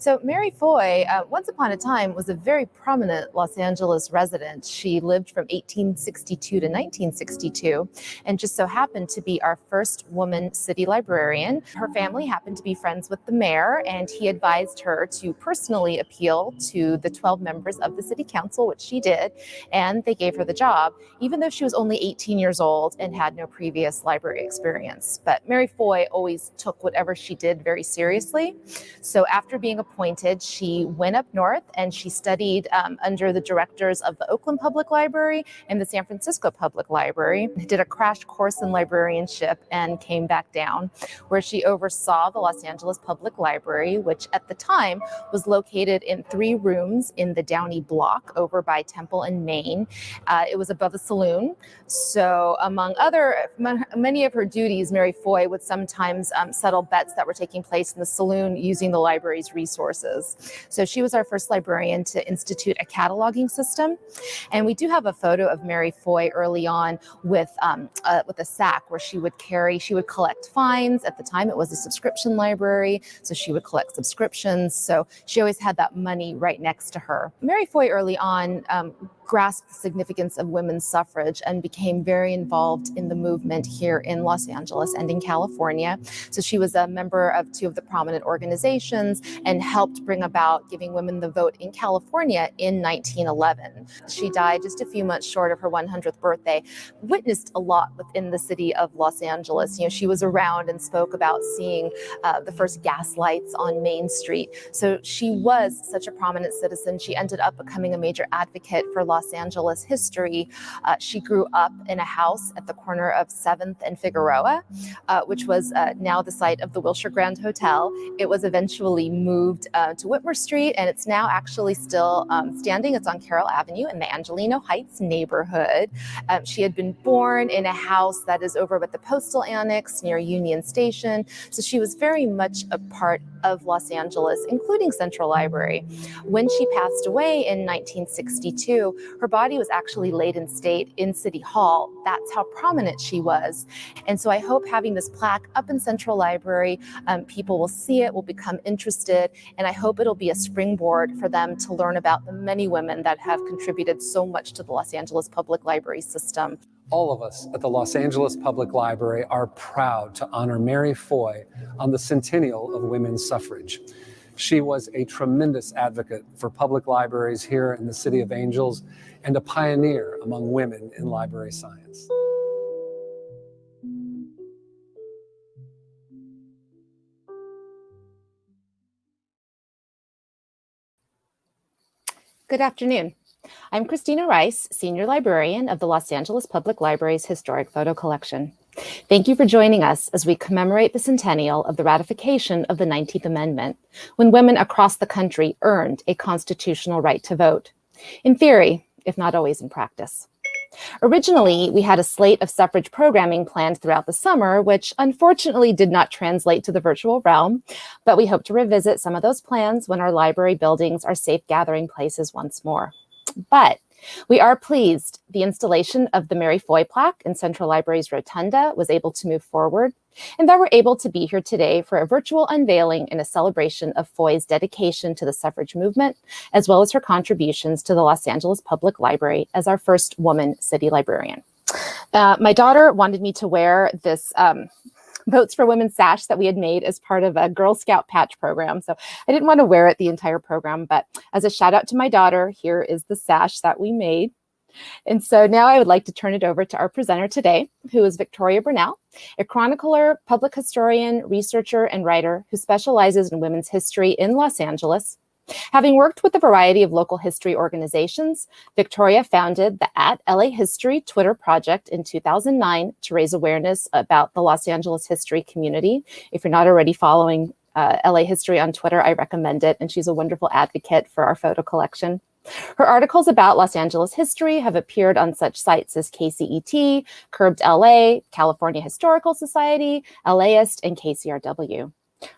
So Mary Foy, once upon a time, was a very prominent Los Angeles resident. She lived from 1862 to 1962 and just so happened to be our first woman city librarian. Her family happened to be friends with the mayor, and he advised her to personally appeal to the 12 members of the city council, which she did, and they gave her the job, even though she was only 18 years old and had no previous library experience. But Mary Foy always took whatever she did very seriously. So after being appointed, she went up north and she studied under the directors of the Oakland Public Library and the San Francisco Public Library, did a crash course in librarianship, and came back down, where she oversaw the Los Angeles Public Library, which at the time was located in 3 rooms in the Downey Block over by Temple and Main. It was above a saloon. So among many of her duties, Mary Foy would sometimes settle bets that were taking place in the saloon using the library's resources. So she was our first librarian to institute a cataloging system. And we do have a photo of Mary Foy early on with a sack where she would collect fines. At the time, it was a subscription library, so she would collect subscriptions. So she always had that money right next to her. Mary Foy early on grasped the significance of women's suffrage and became very involved in the movement here in Los Angeles and in California. So she was a member of 2 of the prominent organizations and helped bring about giving women the vote in California in 1911. She died just a few months short of her 100th birthday, witnessed a lot within the city of Los Angeles. You know, she was around and spoke about seeing the first gas lights on Main Street. So she was such a prominent citizen. She ended up becoming a major advocate for Los Angeles history. She grew up in a house at the corner of 7th and Figueroa, which was now the site of the Wilshire Grand Hotel. It was eventually moved to Whitmer Street, and it's now actually still standing. It's on Carroll Avenue in the Angelino Heights neighborhood. She had been born in a house that is over at the Postal Annex near Union Station. So she was very much a part of Los Angeles, including Central Library. When she passed away in 1962, her body was actually laid in state in City Hall. That's how prominent she was. And so I hope having this plaque up in Central Library, people will see it, will become interested, and I hope it'll be a springboard for them to learn about the many women that have contributed so much to the Los Angeles Public Library system. All of us at the Los Angeles Public Library are proud to honor Mary Foy on the centennial of women's suffrage. She was a tremendous advocate for public libraries here in the City of Angels and a pioneer among women in library science. Good afternoon. I'm Christina Rice, Senior Librarian of the Los Angeles Public Library's Historic Photo Collection. Thank you for joining us as we commemorate the centennial of the ratification of the 19th Amendment, when women across the country earned a constitutional right to vote, in theory, if not always in practice. Originally, we had a slate of suffrage programming planned throughout the summer, which unfortunately did not translate to the virtual realm, but we hope to revisit some of those plans when our library buildings are safe gathering places once more. But we are pleased the installation of the Mary Foy plaque in Central Library's rotunda was able to move forward, and that we're able to be here today for a virtual unveiling and a celebration of Foy's dedication to the suffrage movement, as well as her contributions to the Los Angeles Public Library as our first woman city librarian. My daughter wanted me to wear this Votes for Women sash that we had made as part of a Girl Scout patch program. So I didn't want to wear it the entire program, but as a shout out to my daughter, here is the sash that we made. And so now I would like to turn it over to our presenter today, who is Victoria Bernal, a chronicler, public historian, researcher, and writer who specializes in women's history in Los Angeles. Having worked with a variety of local history organizations, Victoria founded the @LA History Twitter project in 2009 to raise awareness about the Los Angeles history community. If you're not already following LA History on Twitter, I recommend it, and she's a wonderful advocate for our photo collection. Her articles about Los Angeles history have appeared on such sites as KCET, Curbed LA, California Historical Society, LAist, and KCRW.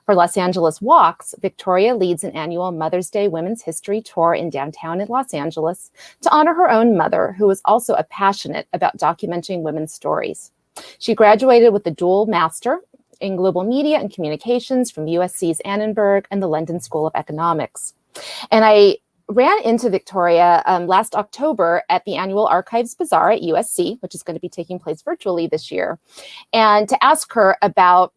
For Los Angeles Walks, Victoria leads an annual Mother's Day Women's History Tour in downtown Los Angeles to honor her own mother, who was also a passionate about documenting women's stories. She graduated with a dual master in global media and communications from USC's Annenberg and the London School of Economics. And I ran into Victoria last October at the annual Archives Bazaar at USC, which is going to be taking place virtually this year, and to ask her about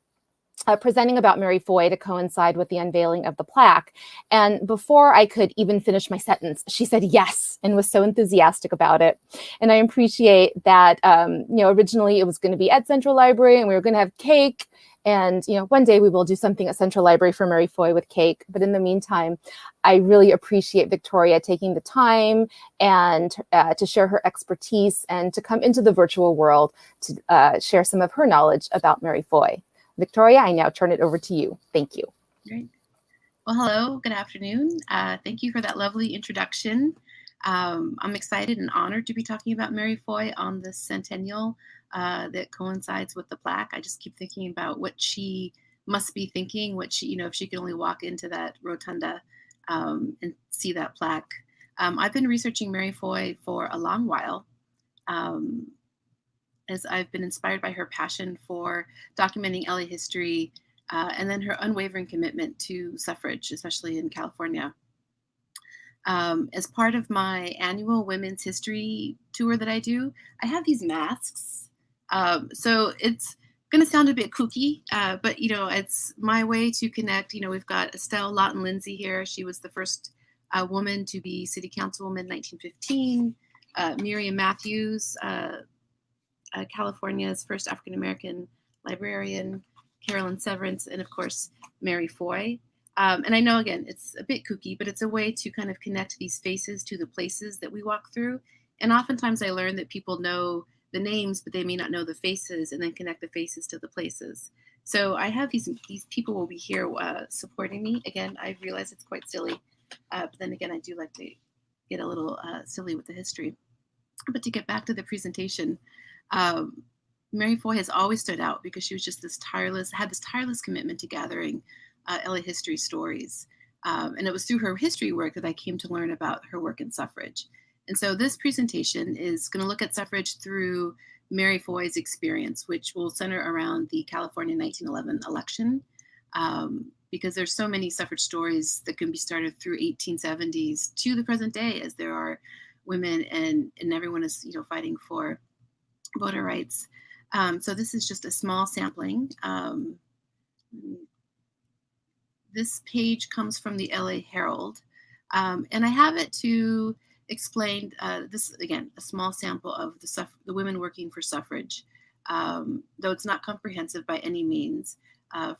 presenting about Mary Foy to coincide with the unveiling of the plaque. And before I could even finish my sentence, she said yes and was so enthusiastic about it. And I appreciate that, originally it was going to be at Central Library and we were going to have cake. And, one day we will do something at Central Library for Mary Foy with cake. But in the meantime, I really appreciate Victoria taking the time and to share her expertise and to come into the virtual world to share some of her knowledge about Mary Foy. Victoria, I now turn it over to you. Thank you. Great. Well, hello, good afternoon. Thank you for that lovely introduction. I'm excited and honored to be talking about Mary Foy on the centennial that coincides with the plaque. I just keep thinking about what she must be thinking, what she, if she could only walk into that rotunda and see that plaque. I've been researching Mary Foy for a long while. As I've been inspired by her passion for documenting LA history and then her unwavering commitment to suffrage, especially in California. As part of my annual women's history tour that I do, I have these masks. So it's going to sound a bit kooky, but it's my way to connect. We've got Estelle Lawton Lindsay here. She was the first woman to be city councilwoman in 1915. Miriam Matthews, California's first African-American librarian, Carolyn Severance, and of course, Mary Foy. And I know, again, it's a bit kooky, but it's a way to kind of connect these faces to the places that we walk through. And oftentimes I learn that people know the names, but they may not know the faces, and then connect the faces to the places. So I have these people will be here supporting me. Again, I realize it's quite silly, but then again, I do like to get a little silly with the history. But to get back to the presentation, Mary Foy has always stood out because she was just had this tireless commitment to gathering LA history stories. And it was through her history work that I came to learn about her work in suffrage. And so this presentation is going to look at suffrage through Mary Foy's experience, which will center around the California 1911 election, because there's so many suffrage stories that can be started through 1870s to the present day, as there are women and everyone is fighting for voter rights. So this is just a small sampling. This page comes from the LA Herald, and I have it to explain this, again, a small sample of the women working for suffrage, though it's not comprehensive by any means.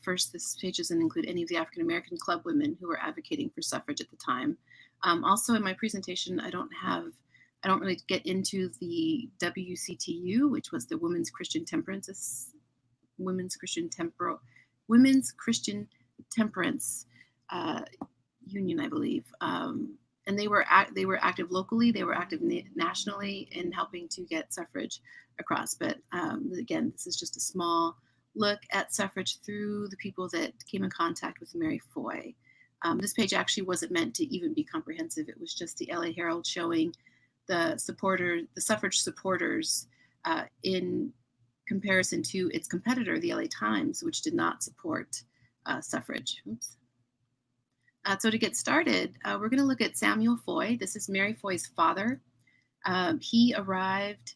First, this page doesn't include any of the African-American club women who were advocating for suffrage at the time. Also in my presentation, I don't really get into the WCTU, which was the Women's Christian Temperance Union, I believe. And they were active locally, they were active nationally in helping to get suffrage across. But again, this is just a small look at suffrage through the people that came in contact with Mary Foy. This page actually wasn't meant to even be comprehensive. It was just the LA Herald showing the suffrage supporters in comparison to its competitor, the LA Times, which did not support suffrage. Oops. So to get started, we're going to look at Samuel Foy. This is Mary Foy's father. He arrived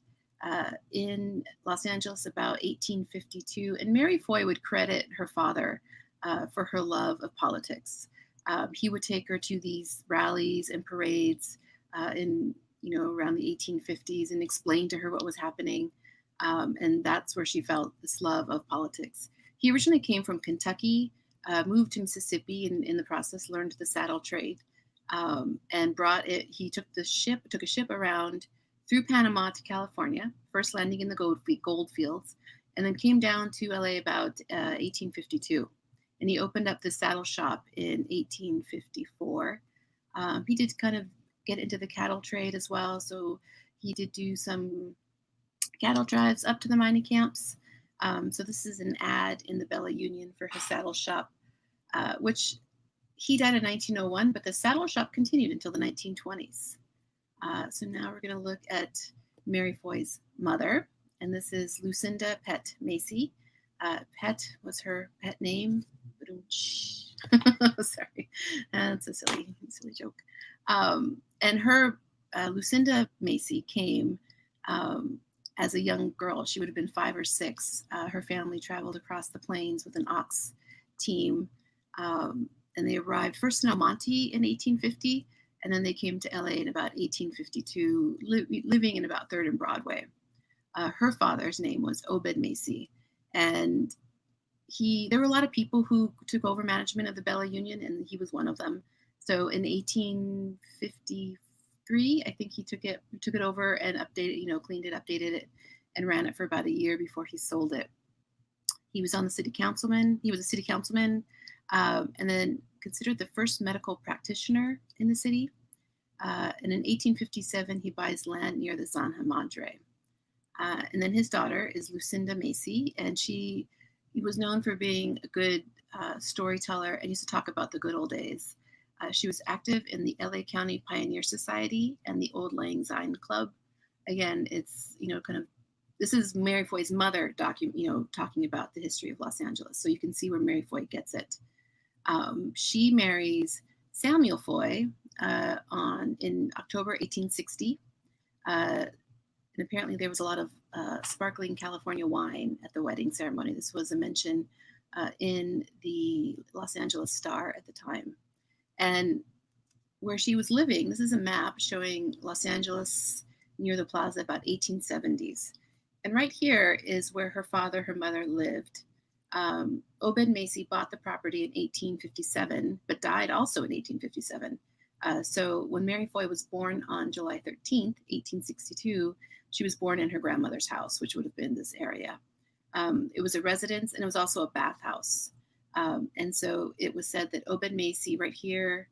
in Los Angeles about 1852, and Mary Foy would credit her father for her love of politics. He would take her to these rallies and parades around the 1850s and explain to her what was happening. And that's where she felt this love of politics. He originally came from Kentucky, moved to Mississippi, and in the process learned the saddle trade, and brought it. He took a ship around through Panama to California, first landing in the gold fields, and then came down to LA about 1852. And he opened up the saddle shop in 1854. He did kind of get into the cattle trade as well, so he did do some cattle drives up to the mining camps. So this is an ad in the Bella Union for his saddle shop, which he died in 1901, but the saddle shop continued until the 1920s. So now we're going to look at Mary Foy's mother, and this is Lucinda Pet Macy. Pet was her pet name. Sorry, that's a silly joke. And her Lucinda Macy came as a young girl. She would have been 5 or 6. Her family traveled across the plains with an ox team, and they arrived first in Almonte in 1850, and then they came to LA in about 1852, living in about 3rd and Broadway. Her father's name was Obed Macy, and there were a lot of people who took over management of the Bella Union, and he was one of them. So in 1853, I think he took it over and updated, cleaned it, updated it, and ran it for about a year before he sold it. He was on the city councilman. He was a city councilman, and then considered the first medical practitioner in the city. And in 1857, he buys land near the Zanja Madre. And then his daughter is Lucinda Macy, and he was known for being a good storyteller and used to talk about the good old days. She was active in the LA County Pioneer Society and the Old Lang Syne Club. Again, it's, this is Mary Foy's mother talking about the history of Los Angeles. So you can see where Mary Foy gets it. She marries Samuel Foy in October 1860. And apparently there was a lot of sparkling California wine at the wedding ceremony. This was a mention in the Los Angeles Star at the time. And where she was living, this is a map showing Los Angeles near the plaza about 1870s. And right here is where her mother lived. Obed Macy bought the property in 1857, but died also in 1857. So when Mary Foy was born on July 13th, 1862, she was born in her grandmother's house, which would have been this area. It was a residence, and it was also a bathhouse. And so it was said that Obed Macy right here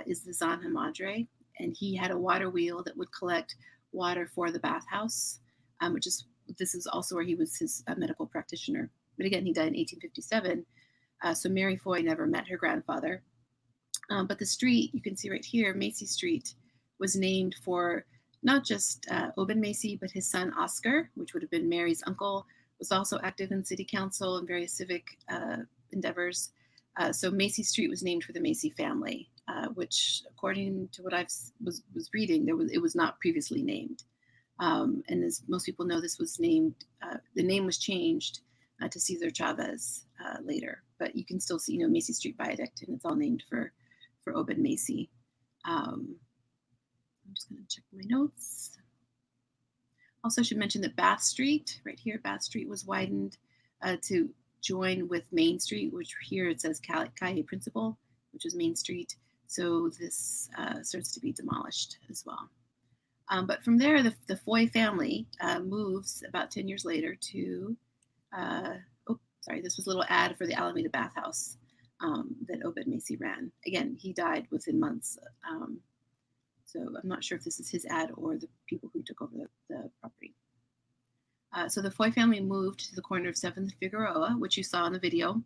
is the Zanja Madre, and he had a water wheel that would collect water for the bathhouse, this is also where he was his medical practitioner. But again, he died in 1857. So Mary Foy never met her grandfather. But the street, you can see right here, Macy Street, was named for not just Obed Macy, but his son Oscar, which would have been Mary's uncle, was also active in city council and various civic endeavors. So Macy Street was named for the Macy family, which, according to what I was reading, it was not previously named. And as most people know, this was named, the name was changed to Cesar Chavez later. But you can still see, Macy Street Viaduct, and it's all named for Obed Macy. I'm just going to check my notes. Also should mention that Bath Street, right here, Bath Street was widened to join with Main Street, which here it says Calle Principal, which is Main Street. So this starts to be demolished as well. But from there, the Foy family moves about 10 years later to, this was a little ad for the Alameda Bathhouse that Obed Macy ran. Again, he died within months. So I'm not sure if this is his ad or the people who took over the property. So the Foy family moved to the corner of 7th and Figueroa, which you saw in the video.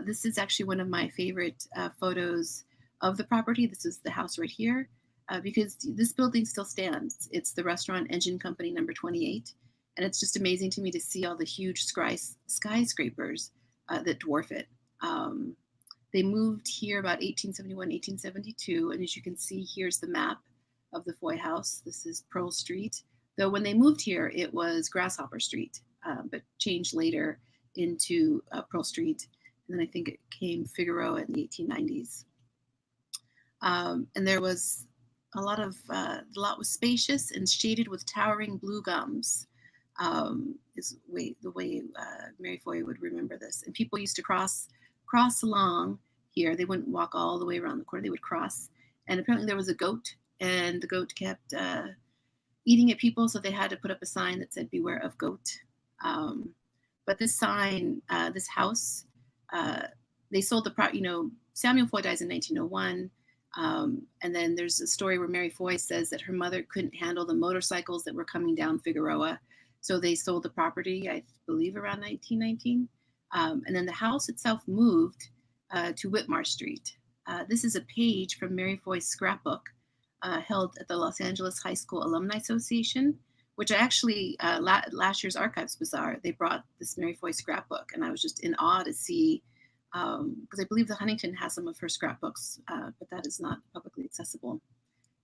This is actually one of my favorite photos of the property. This is the house right here. Because this building still stands. It's the Restaurant Engine Company number 28. And it's just amazing to me to see all the huge skyscrapers that dwarf it. They moved here about 1871, 1872. And as you can see, here's the map of the Foy house. This is Pearl Street. Though when they moved here, it was Grasshopper Street, but changed later into Pearl Street. And then I think it came Figueroa in the 1890s. And there was the lot was spacious and shaded with towering blue gums, is the way Mary Foy would remember this. And people used to cross along here. They wouldn't walk all the way around the corner. They would cross. And apparently there was a goat, and the goat kept eating at people, so they had to put up a sign that said, "Beware of goat." But this sign, this house, they sold Samuel Foy dies in 1901. And then there's a story where Mary Foy says that her mother couldn't handle the motorcycles that were coming down Figueroa. So they sold the property, I believe, around 1919. And then the house itself moved to Whitmar Street. This is a page from Mary Foy's scrapbook held at the Los Angeles High School Alumni Association, which I actually, last year's Archives Bazaar, they brought this Mary Foy scrapbook, and I was just in awe to see, because I believe the Huntington has some of her scrapbooks, but that is not publicly accessible.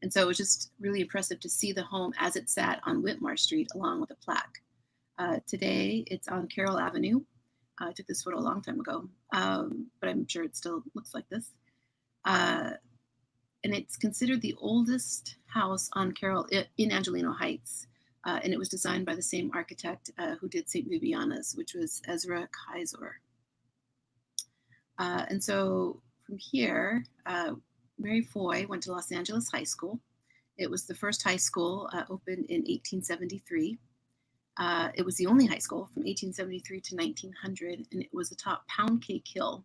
And so it was just really impressive to see the home as it sat on Whitmar Street along with a plaque. Today, it's on Carroll Avenue. I took this photo a long time ago, but I'm sure it still looks like this. And it's considered the oldest house on Carroll in Angelino Heights. And it was designed by the same architect who did St. Viviana's, which was Ezra Kaiser. And so from here, Mary Foy went to Los Angeles High School. It was the first high school opened in 1873. It was the only high school from 1873 to 1900, and it was the top pound cake hill.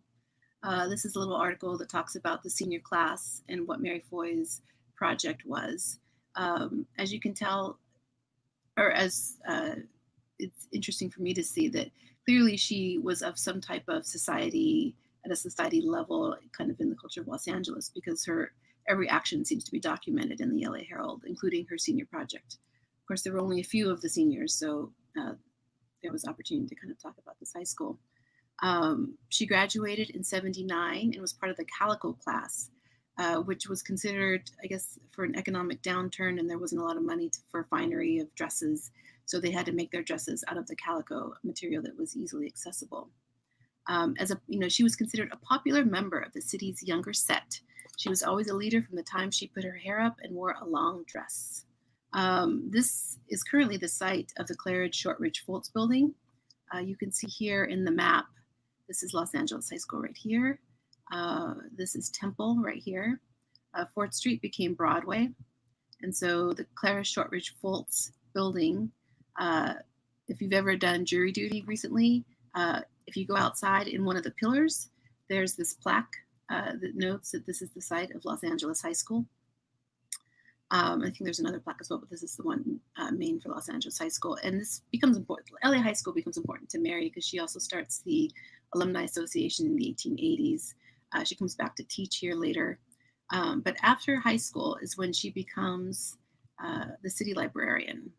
This is a little article that talks about the senior class and what Mary Foy's project was. As you can tell, or as it's interesting for me to see that clearly she was of some type of society, at a society level, kind of in the culture of Los Angeles, because her every action seems to be documented in the LA Herald, including her senior project. Of course, there were only a few of the seniors, so there was opportunity to kind of talk about this high school. She graduated in '79 and was part of the Calico class, which was considered, I guess, for an economic downturn, and there wasn't a lot of money for finery of dresses, so they had to make their dresses out of the calico material that was easily accessible. She was considered a popular member of the city's younger set. She was always a leader from the time she put her hair up and wore a long dress. This is currently the site of the Claridge Shortridge Foltz building. You can see here in the map, this is Los Angeles High School right here. This is Temple right here. 4th Street became Broadway. And so the Clara Shortridge Foltz building, if you've ever done jury duty recently, if you go outside in one of the pillars, there's this plaque that notes that this is the site of Los Angeles High School. I think there's another plaque as well, but this is the one main for Los Angeles High School. And this becomes important. LA High School becomes important to Mary because she also starts the Alumni Association in the 1880s. She comes back to teach here later. But after high school is when she becomes the city librarian.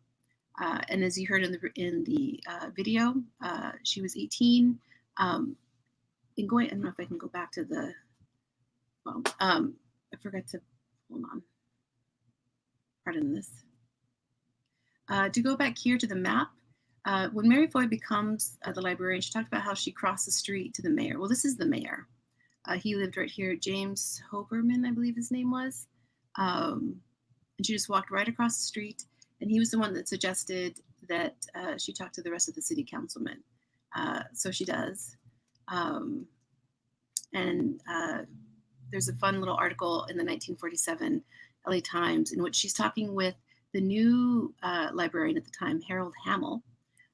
And as you heard in the video, she was 18. I don't know if I can go back to the, I forgot to, hold on. Pardon this. To go back here to the map, when Mary Foy becomes the librarian, she talked about how she crossed the street to the mayor. Well, this is the mayor. He lived right here, James Hoberman, I believe his name was. And she just walked right across the street. And he was the one that suggested that she talk to the rest of the city councilmen. So she does. There's a fun little article in the 1947 LA Times in which she's talking with the new librarian at the time, Harold Hamill.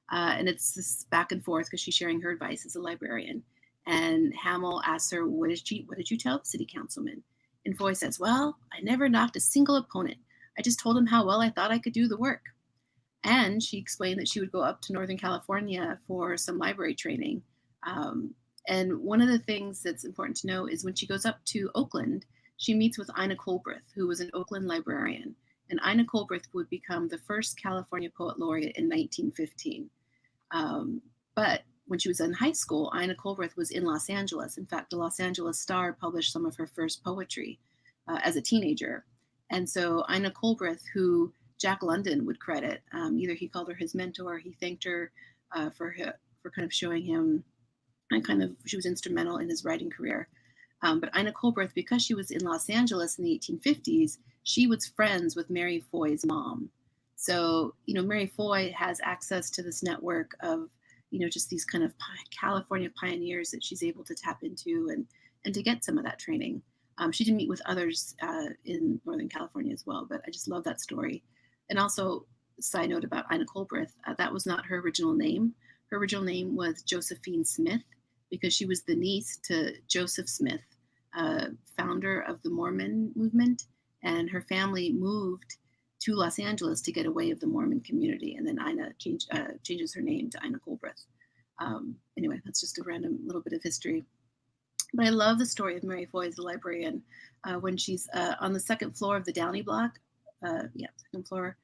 And it's this back and forth because she's sharing her advice as a librarian. And Hamill asks her, what did you tell the city councilman? And Foy says, well, I never knocked a single opponent. I just told him how well I thought I could do the work. And she explained that she would go up to Northern California for some library training. And one of the things that's important to know is when she goes up to Oakland, she meets with Ina Colbreth, who was an Oakland librarian. And Ina Colbreth would become the first California Poet Laureate in 1915. But when she was in high school, Ina Colbreth was in Los Angeles. In fact, the Los Angeles Star published some of her first poetry as a teenager. And so Ina Colbreth, who Jack London would credit, either he called her his mentor, he thanked her for kind of showing him, and she was instrumental in his writing career. But Ina Colbreth, because she was in Los Angeles in the 1850s, she was friends with Mary Foy's mom. So, Mary Foy has access to this network of, just these kind of California pioneers that she's able to tap into and to get some of that training. She did meet with others in Northern California as well, but I just love that story. And also, side note about Ina Colbreth, that was not her original name. Her original name was Josephine Smith because she was the niece to Joseph Smith, founder of the Mormon movement, and her family moved to Los Angeles to get away of the Mormon community. And then Ina changes her name to Ina Colbreth. Anyway, that's just a random little bit of history. But I love the story of Mary Foy as a librarian when she's on the second floor of the Downey Block. Second floor,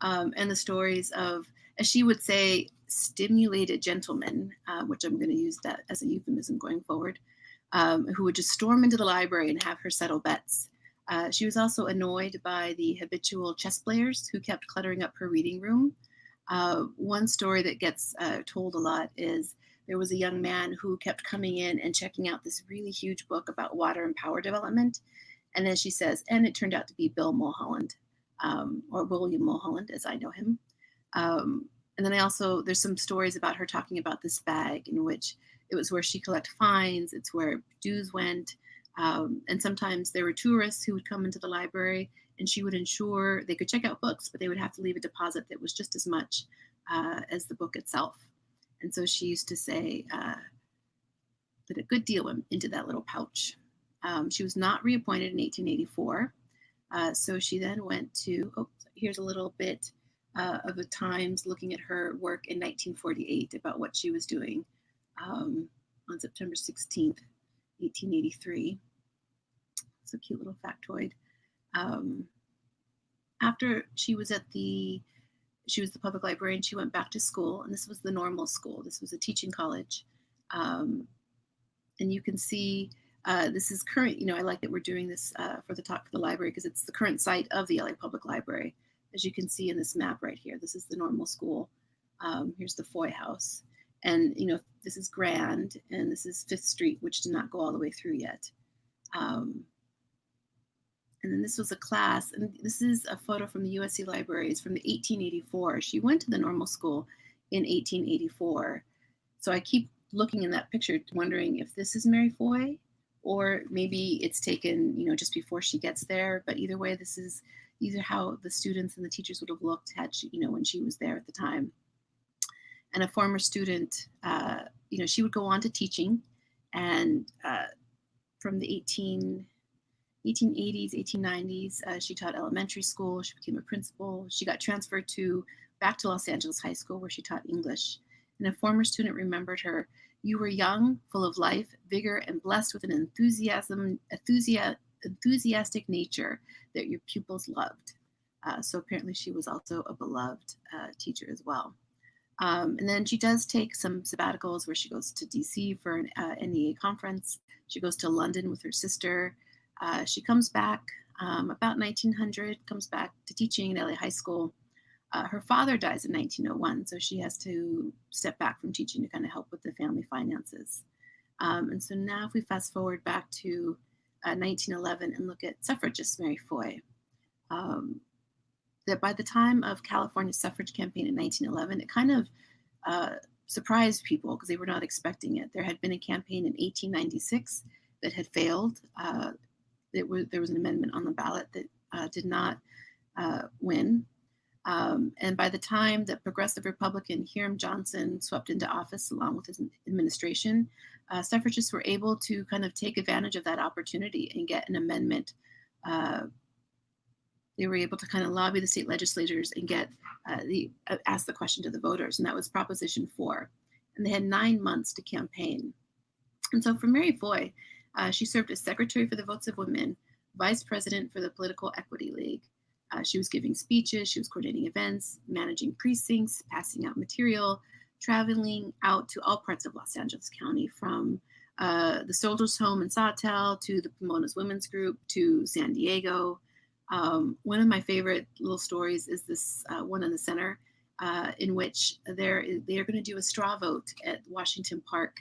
and the stories of, as she would say, stimulated gentlemen, which I'm going to use that as a euphemism going forward, who would just storm into the library and have her settle bets. She was also annoyed by the habitual chess players who kept cluttering up her reading room. One story that gets told a lot is there was a young man who kept coming in and checking out this really huge book about water and power development. And then she says, and it turned out to be Bill Mulholland, or William Mulholland, as I know him. And then there's some stories about her talking about this bag in which it was where she collected fines, it's where dues went. And sometimes there were tourists who would come into the library and she would ensure they could check out books, but they would have to leave a deposit that was just as much as the book itself. And so she used to say that a good deal went into that little pouch. She was not reappointed in 1884. So she then went to, here's a little bit of the Times looking at her work in 1948 about what she was doing on September 16th, 1883. It's a cute little factoid. After she was the public librarian, she went back to school, and this was the normal school. This was a teaching college. And you can see this is current, I like that we're doing this for the talk for the library because it's the current site of the LA Public Library. As you can see in this map right here, this is the normal school. Here's the Foy house. And, this is Grand, and this is 5th Street, which did not go all the way through yet. And then this was a class, and this is a photo from the USC Libraries from the 1884. She went to the normal school in 1884. So I keep looking in that picture, wondering if this is Mary Foy, or maybe it's taken, just before she gets there. But either way, these are how the students and the teachers would have looked had she, when she was there at the time. And a former student, she would go on to teaching, and from the 1880s, 1890s, she taught elementary school. She became a principal. She got transferred back to Los Angeles High School, where she taught English. And a former student remembered her. You were young, full of life, vigor, and blessed with an enthusiastic nature that your pupils loved. So apparently she was also a beloved teacher as well. And then she does take some sabbaticals where she goes to DC for an NEA conference. She goes to London with her sister. She comes back about 1900, comes back to teaching at LA High School. Her father dies in 1901, so she has to step back from teaching to kind of help with the family finances. And so now if we fast forward back to 1911 and look at suffragist Mary Foy, that by the time of California's suffrage campaign in 1911, it kind of surprised people because they were not expecting it. There had been a campaign in 1896 that had failed. There was an amendment on the ballot that did not win. And by the time that progressive Republican Hiram Johnson swept into office along with his administration, suffragists were able to kind of take advantage of that opportunity and get an amendment. They were able to kind of lobby the state legislators and ask the question to the voters, and that was Proposition 4. And they had 9 months to campaign. And so for Mary Foy, she served as secretary for the Votes of Women, vice president for the Political Equity League. She was giving speeches, she was coordinating events, managing precincts, passing out material, traveling out to all parts of Los Angeles County, from the Soldiers' Home in Sawtell to the Pomona's Women's Group to San Diego. One of my favorite little stories is this one in the center, in which they are going to do a straw vote at Washington Park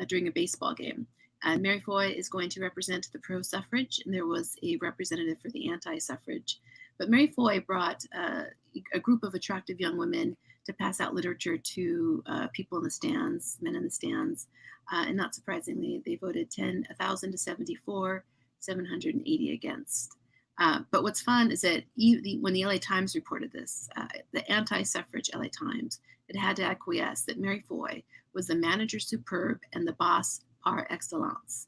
during a baseball game. And Mary Foy is going to represent the pro-suffrage, and there was a representative for the anti-suffrage. But Mary Foy brought a group of attractive young women to pass out literature to people in the stands, men in the stands. And not surprisingly, they voted 1,000 to 74, 780 against. But what's fun is that when the LA Times reported this, the anti-suffrage LA Times, it had to acquiesce that Mary Foy was the manager superb and the boss par excellence.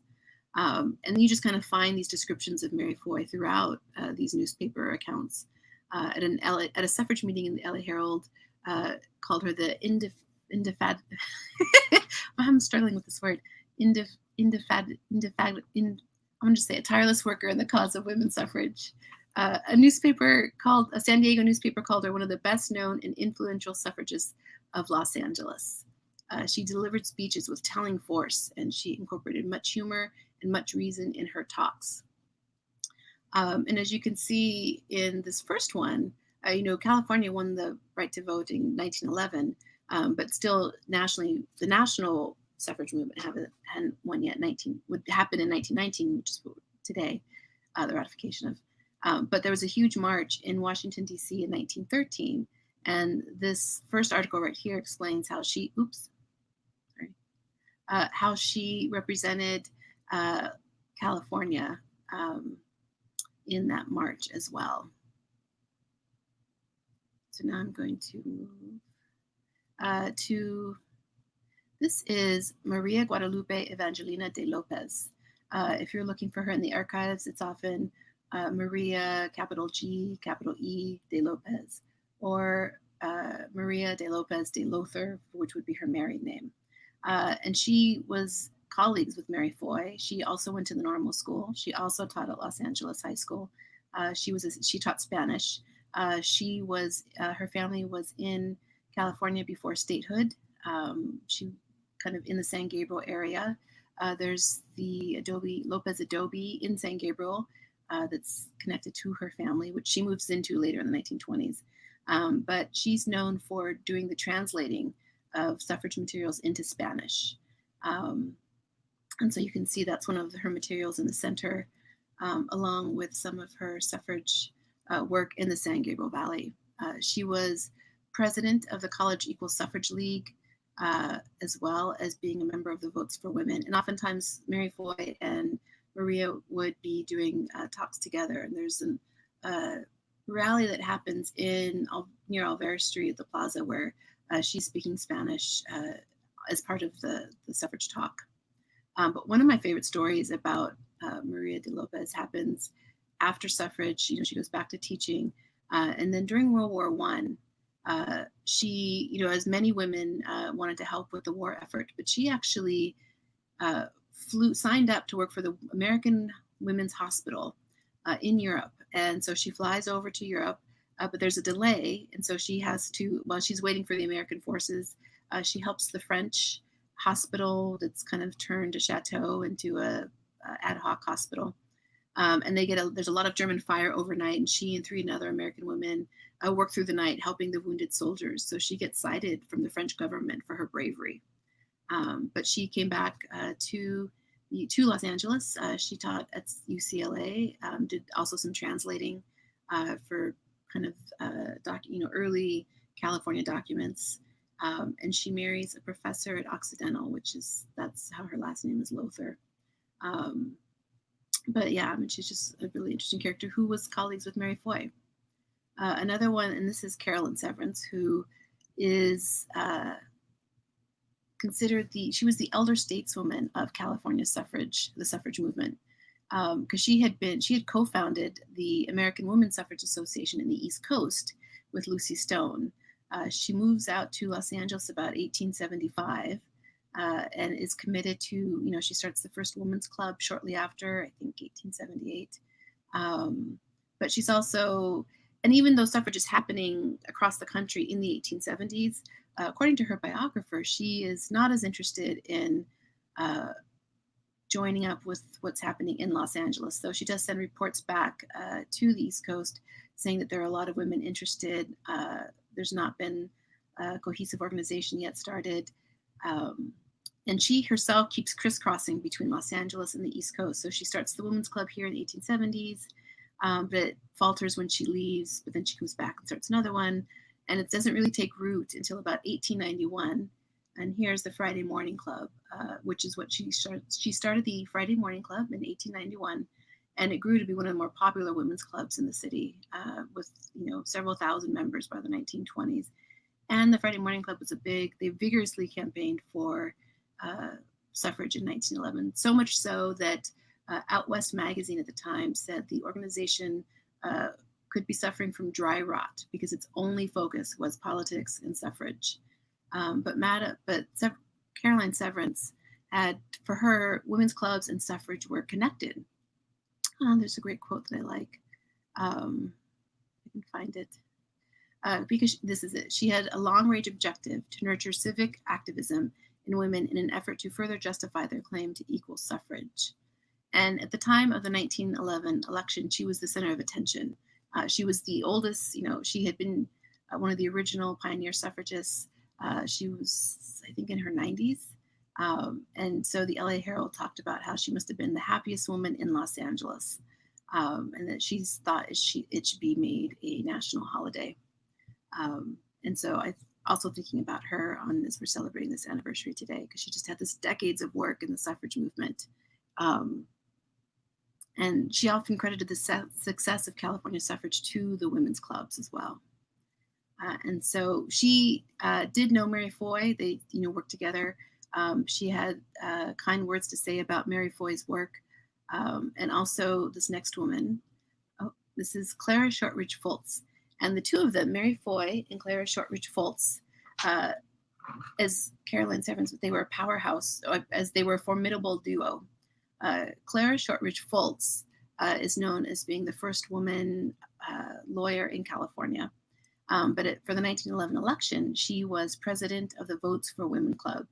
And you just kind of find these descriptions of Mary Foy throughout these newspaper accounts. At a suffrage meeting in the LA Herald, called her the I'm struggling with this word. I'm going to say a tireless worker in the cause of women's suffrage. A San Diego newspaper called her one of the best known and influential suffragists of Los Angeles. She delivered speeches with telling force, and she incorporated much humor and much reason in her talks. And as you can see in this first one, California won the right to vote in 1911, but still nationally, the national suffrage movement hadn't won yet. Would happen in 1919, which is today, the ratification of. But there was a huge march in Washington, D.C. in 1913. And this first article right here explains how how she represented California in that march as well. So now I'm going to move to, this is Maria Guadalupe Evangelina de Lopez. If you're looking for her in the archives, it's often Maria, capital G, capital E, de Lopez, or Maria de Lopez de Lothar, which would be her married name. And she was colleagues with Mary Foy. She also went to the normal school. She also taught at Los Angeles High School. She taught Spanish. Her family was in California before statehood. She kind of in the San Gabriel area. There's the Lopez Adobe in San Gabriel that's connected to her family, which she moves into later in the 1920s. But she's known for doing the translating of suffrage materials into Spanish. And so you can see that's one of her materials in the center, along with some of her suffrage work in the San Gabriel Valley. She was president of the College Equal Suffrage League, as well as being a member of the Votes for Women. And oftentimes Mary Foy and Maria would be doing talks together. And there's a rally that happens near Alvera Street at the plaza where she's speaking Spanish as part of the suffrage talk. But one of my favorite stories about Maria de Lopez happens after suffrage. She goes back to teaching. And then during World War I, she, as many women wanted to help with the war effort, but she actually signed up to work for the American Women's Hospital in Europe. And so she flies over to Europe, but there's a delay. And so she has to, while she's waiting for the American forces, she helps the French hospital that's kind of turned a chateau into a ad hoc hospital. And there's a lot of German fire overnight, and she and 3 other American women work through the night helping the wounded soldiers. So she gets cited from the French government for her bravery. But she came back to Los Angeles. She taught at UCLA, did also some translating for kind of early California documents. And she marries a professor at Occidental, that's how her last name is Lothar. But yeah, she's just a really interesting character who was colleagues with Mary Foy. Another one, and this is Carolyn Severance, who is she was the elder stateswoman of California suffrage, the suffrage movement, because she had co-founded the American Women's Suffrage Association in the East Coast with Lucy Stone. She moves out to Los Angeles about 1875 and is committed to, she starts the first women's club shortly after, I think 1878. But she's also, and even though suffrage is happening across the country in the 1870s, according to her biographer, she is not as interested in joining up with what's happening in Los Angeles. So she does send reports back to the East Coast saying that there are a lot of women interested. There's not been a cohesive organization yet started. And she herself keeps crisscrossing between Los Angeles and the East Coast. So she starts the Women's Club here in the 1870s, but it falters when she leaves, but then she comes back and starts another one. And it doesn't really take root until about 1891. And here's the Friday Morning Club, which is what she started. She started the Friday Morning Club in 1891, and it grew to be one of the more popular women's clubs in the city, with several thousand members by the 1920s. And the Friday Morning Club was they vigorously campaigned for suffrage in 1911, so much so that Out West magazine at the time said the organization could be suffering from dry rot because its only focus was politics and suffrage. But Caroline Severance had, for her, women's clubs and suffrage were connected. There's a great quote that I like. I can find it. Because this is it. She had a long-range objective to nurture civic activism in women in an effort to further justify their claim to equal suffrage. And at the time of the 1911 election, she was the center of attention. She was the oldest, she had been one of the original pioneer suffragists. She was, I think, in her 90s. And so the LA Herald talked about how she must have been the happiest woman in Los Angeles, and that she thought it should be made a national holiday. And so I also thinking about her as we're celebrating this anniversary today, because she just had this decades of work in the suffrage movement. And she often credited the success of California suffrage to the women's clubs as well. And so she did know Mary Foy. They, worked together. She had kind words to say about Mary Foy's work. And also this next woman, this is Clara Shortridge Foltz. And the two of them, Mary Foy and Clara Shortridge Foltz, as Caroline Severance, they were a powerhouse, as they were a formidable duo. Clara Shortridge Foltz is known as being the first woman lawyer in California. But for the 1911 election, she was president of the Votes for Women Club,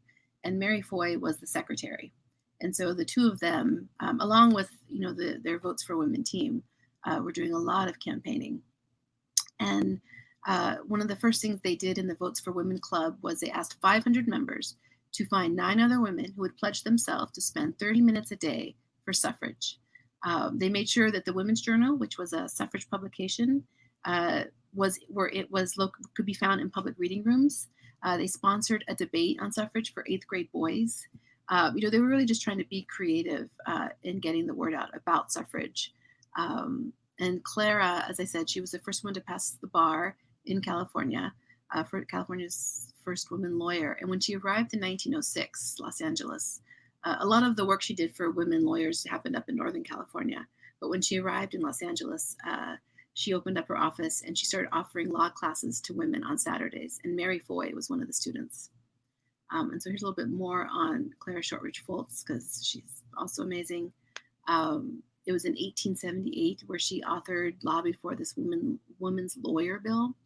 and Mary Foy was the secretary. And so the two of them, along with their Votes for Women team, were doing a lot of campaigning. And one of the first things they did in the Votes for Women Club was they asked 500 members to find 9 other women who would pledge themselves to spend 30 minutes a day for suffrage. They made sure that the Women's Journal, which was a suffrage publication, could be found in public reading rooms. They sponsored a debate on suffrage for 8th grade boys. They were really just trying to be creative in getting the word out about suffrage. And Clara, as I said, she was the first one to pass the bar in California, for California's first woman lawyer. And when she arrived in 1906, Los Angeles, a lot of the work she did for women lawyers happened up in Northern California. But when she arrived in Los Angeles, she opened up her office and she started offering law classes to women on Saturdays. And Mary Foy was one of the students. And so here's a little bit more on Clara Shortridge Foltz, because she's also amazing. It was in 1878 where she lobbied for this women's lawyer bill,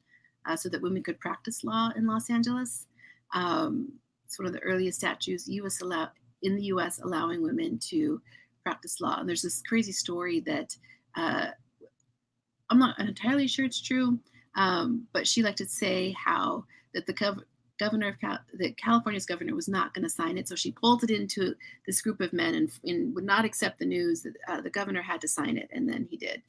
so that women could practice law in Los Angeles. It's one of the earliest statutes in the U.S. allowing women to practice law. And there's this crazy story that I'm not entirely sure it's true, but she liked to say how that California's governor was not going to sign it, so she bolted into this group of men and would not accept the news that the governor had to sign it, and then he did.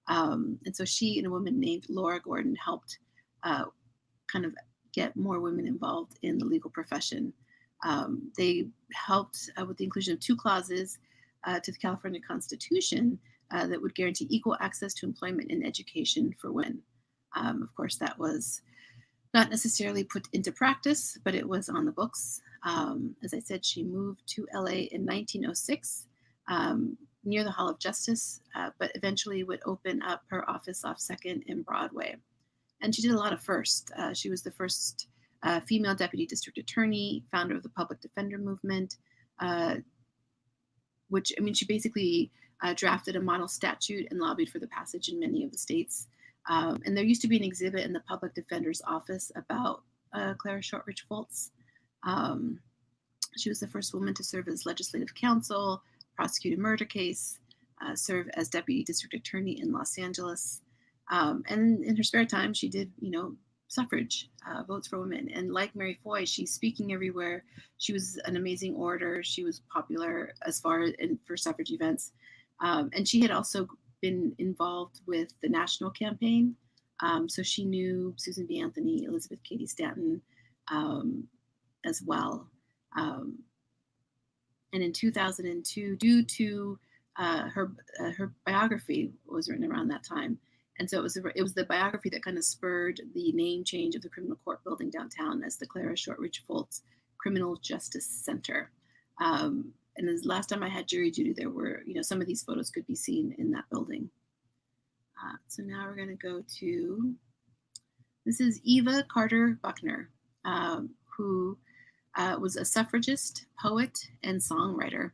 And so she and a woman named Laura Gordon helped kind of get more women involved in the legal profession. They helped with the inclusion of 2 clauses to the California Constitution that would guarantee equal access to employment and education for women. Of course, that was not necessarily put into practice, but it was on the books. As I said, she moved to LA in 1906 near the Hall of Justice, but eventually would open up her office off 2nd and Broadway. And she did a lot of firsts. She was the first female deputy district attorney, founder of the public defender movement, she basically drafted a model statute and lobbied for the passage in many of the states. And there used to be an exhibit in the public defender's office about Clara Shortridge Foltz. She was the first woman to serve as legislative counsel, prosecute a murder case, serve as deputy district attorney in Los Angeles. And in her spare time, she did, suffrage, votes for women. And like Mary Foy, she's speaking everywhere. She was an amazing orator. She was popular for suffrage events. And she had also been involved with the national campaign. So she knew Susan B. Anthony, Elizabeth Cady Stanton as well. And in 2002, due to her biography was written around that time. And so it was the biography that kind of spurred the name change of the criminal court building downtown as the Clara Shortridge Foltz Criminal Justice Center. And the last time I had jury duty, there were, some of these photos could be seen in that building. So now we're going to go to, this is Eva Carter Buckner, who was a suffragist, poet, and songwriter.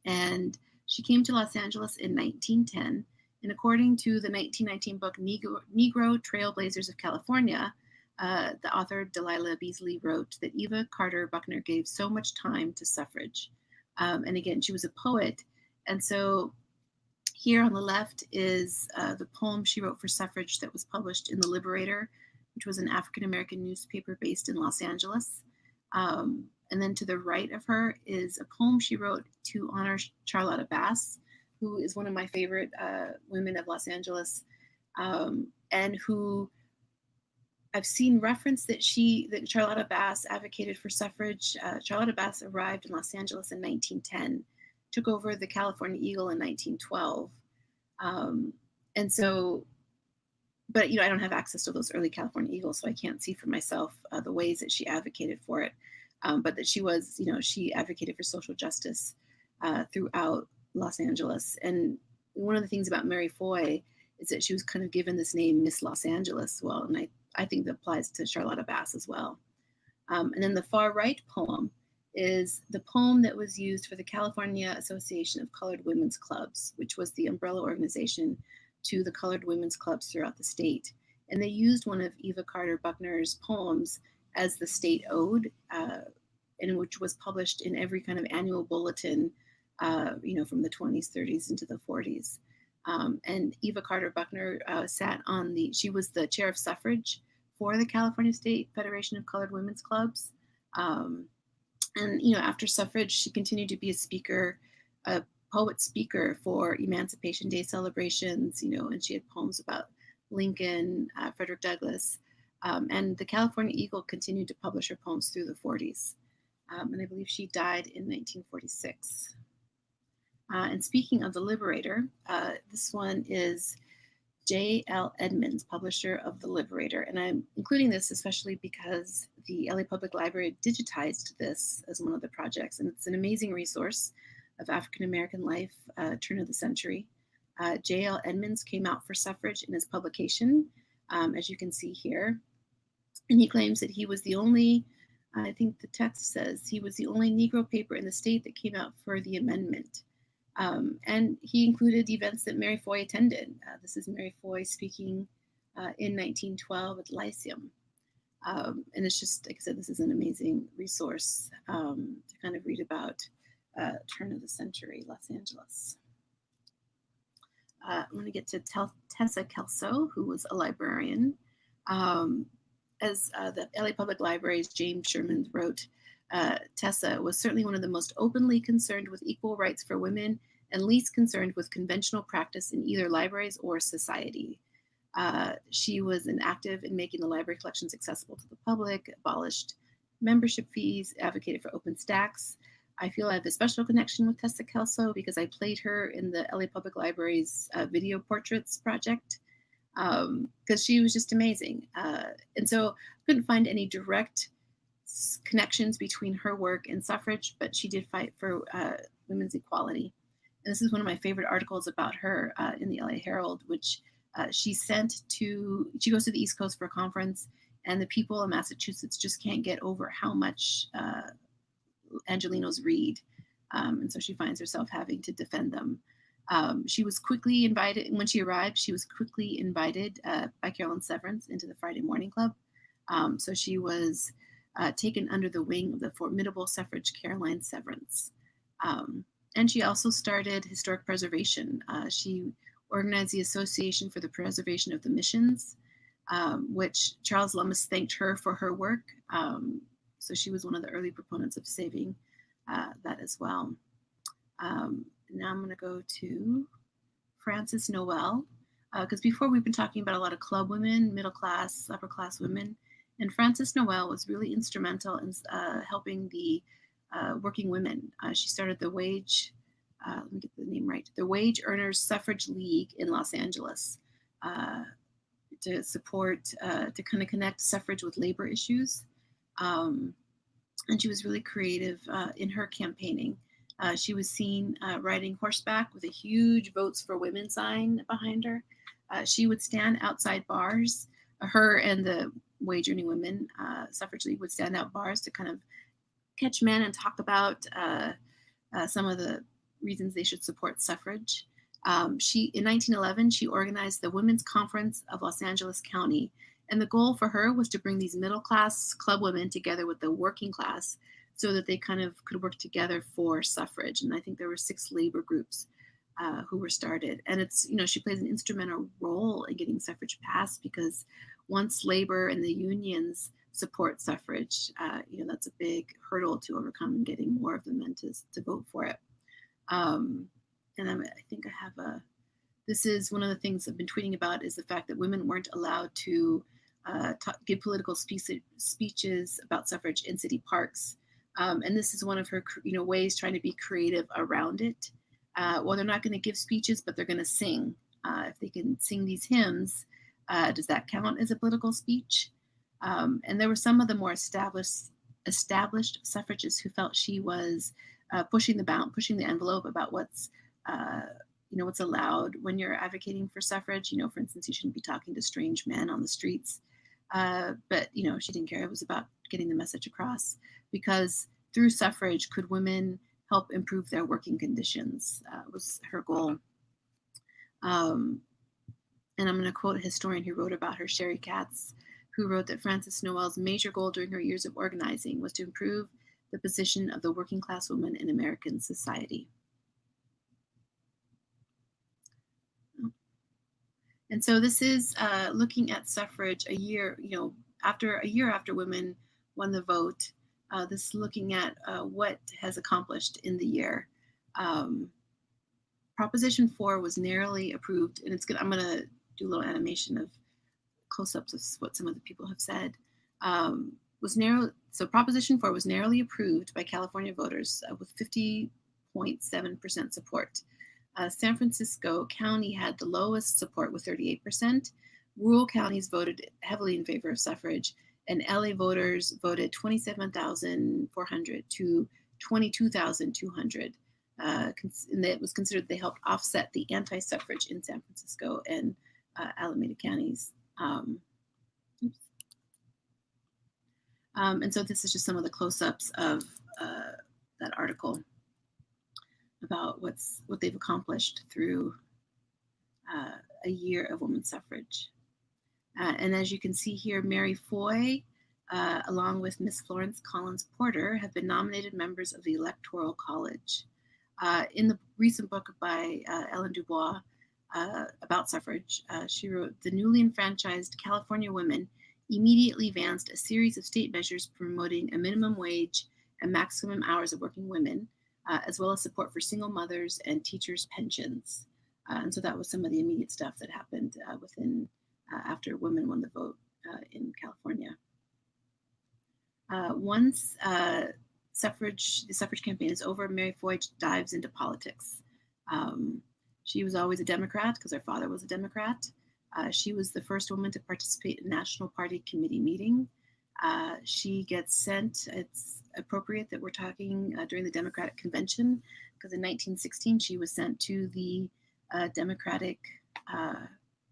And she came to Los Angeles in 1910, And according to the 1919 book Negro Trailblazers of California, the author Delilah Beasley wrote that Eva Carter Buckner gave so much time to suffrage. And again, she was a poet. And so here on the left is the poem she wrote for suffrage that was published in the Liberator, which was an African-American newspaper based in Los Angeles. And then to the right of her is a poem she wrote to honor Charlotta Bass, who is one of my favorite women of Los Angeles, and who I've seen reference that Charlotta Bass advocated for suffrage. Charlotta Bass arrived in Los Angeles in 1910, took over the California Eagle in 1912. And so, but I don't have access to those early California Eagles, so I can't see for myself the ways that she advocated for it. But that she was, she advocated for social justice throughout Los Angeles. And one of the things about Mary Foy is that she was kind of given this name, Miss Los Angeles. Well, and I think that applies to Charlotta Bass as well. And then the far right poem is the poem that was used for the California Association of Colored Women's Clubs, which was the umbrella organization to the colored women's clubs throughout the state. And they used one of Eva Carter Buckner's poems as the state ode, and which was published in every kind of annual bulletin, from the 20s, 30s into the 40s. And Eva Carter Buckner she was the chair of suffrage for the California State Federation of Colored Women's Clubs. And after suffrage, she continued to be a poet speaker for Emancipation Day celebrations, and she had poems about Lincoln, Frederick Douglass. And the California Eagle continued to publish her poems through the 40s. And I believe she died in 1946. And speaking of the Liberator, this one is J.L. Edmonds, publisher of the Liberator. And I'm including this especially because the LA Public Library digitized this as one of the projects. And it's an amazing resource of African-American life, turn of the century. J.L. Edmonds came out for suffrage in his publication, as you can see here. And he claims that he was the only, I think the text says, he was the only Negro paper in the state that came out for the amendment. And he included events that Mary Foy attended. This is Mary Foy speaking in 1912 at Lyceum. And it's just, like I said, this is an amazing resource to kind of read about turn of the century Los Angeles. I'm going to get to Tessa Kelso, who was a librarian. As the LA Public Library's James Sherman wrote, Tessa was certainly one of the most openly concerned with equal rights for women and least concerned with conventional practice in either libraries or society. She was active in making the library collections accessible to the public, abolished membership fees, advocated for open stacks. I feel I have a special connection with Tessa Kelso because I played her in the LA Public Library's video portraits project, because she was just amazing. And so I couldn't find any direct connections between her work and suffrage, but she did fight for women's equality. And this is one of my favorite articles about her in the LA Herald, which she goes to the East Coast for a conference, and the people in Massachusetts just can't get over how much Angelenos read. And so she finds herself having to defend them. She was quickly invited, when she arrived, she was quickly invited by Carolyn Severance into the Friday Morning Club. So she was taken under the wing of the formidable suffrage Caroline Severance. And she also started historic preservation. She organized the Association for the Preservation of the Missions, which Charles Lummis thanked her for her work. So she was one of the early proponents of saving that as well. Now I'm going to go to Frances Noel, because before we've been talking about a lot of club women, middle class, upper class women, and Frances Noel was really instrumental in helping the working women. She started the let me get the name right, the Wage Earners Suffrage League in Los Angeles to support, to kind of connect suffrage with labor issues. And she was really creative in her campaigning. She was seen riding horseback with a huge Votes for Women sign behind her. She would stand outside bars. Her and the wage earning women suffrage league would stand out bars to kind of catch men and talk about some of the reasons they should support suffrage. In 1911, she organized the Women's Conference of Los Angeles County. And the goal for her was to bring these middle class club women together with the working class so that they kind of could work together for suffrage. And I think there were 6 labor groups who were started. And it's, she plays an instrumental role in getting suffrage passed, because once labor and the unions support suffrage, that's a big hurdle to overcome in getting more of the men to vote for it. And I think I have this is one of the things I've been tweeting about, is the fact that women weren't allowed to give political speeches about suffrage in city parks. And this is one of her, ways trying to be creative around it. Well, they're not going to give speeches, but they're going to sing. If they can sing these hymns, does that count as a political speech? And there were some of the more established suffragists who felt she was pushing the envelope about what's allowed when you're advocating for suffrage. For instance, you shouldn't be talking to strange men on the streets. But she didn't care. It was about getting the message across, because through suffrage, could women help improve their working conditions, was her goal. And I'm going to quote a historian who wrote about her, Sherry Katz, who wrote that Frances Noel's major goal during her years of organizing was to improve the position of the working class woman in American society. And so this is looking at suffrage a year after women won the vote. This is looking at what has accomplished in the year. Proposition 4 was narrowly approved, and I'm going to do a little animation of close-ups of what some of the people have said. So Proposition 4 was narrowly approved by California voters with 50.7% support. San Francisco County had the lowest support with 38%. Rural counties voted heavily in favor of suffrage, and LA voters voted 27,400 to 22,200. And it was considered they helped offset the anti-suffrage in San Francisco and Alameda counties. And so this is just some of the close-ups of that article about what they've accomplished through a year of women's suffrage. And as you can see here, Mary Foy, along with Miss Florence Collins Porter, have been nominated members of the Electoral College. In the recent book by Ellen Dubois about suffrage, she wrote, "The newly enfranchised California women immediately advanced a series of state measures promoting a minimum wage and maximum hours of working women, as well as support for single mothers and teachers' pensions." And so that was some of the immediate stuff that happened after women won the vote in California. Once the suffrage campaign is over, Mary Foy dives into politics. She was always a Democrat because her father was a Democrat. She was the first woman to participate in National Party Committee meeting. She gets sent, it's appropriate that we're talking during the Democratic Convention, because in 1916 she was sent to the Democratic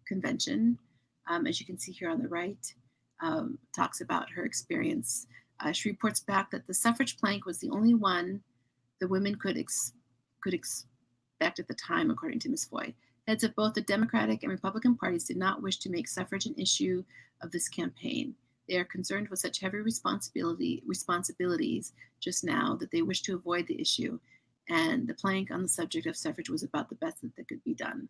Convention. As you can see here on the right, talks about her experience. She reports back that the suffrage plank was the only one the women could expect at the time, according to Ms. Foy. Heads of both the Democratic and Republican parties did not wish to make suffrage an issue of this campaign. They are concerned with such heavy responsibilities just now that they wish to avoid the issue. And the plank on the subject of suffrage was about the best that could be done.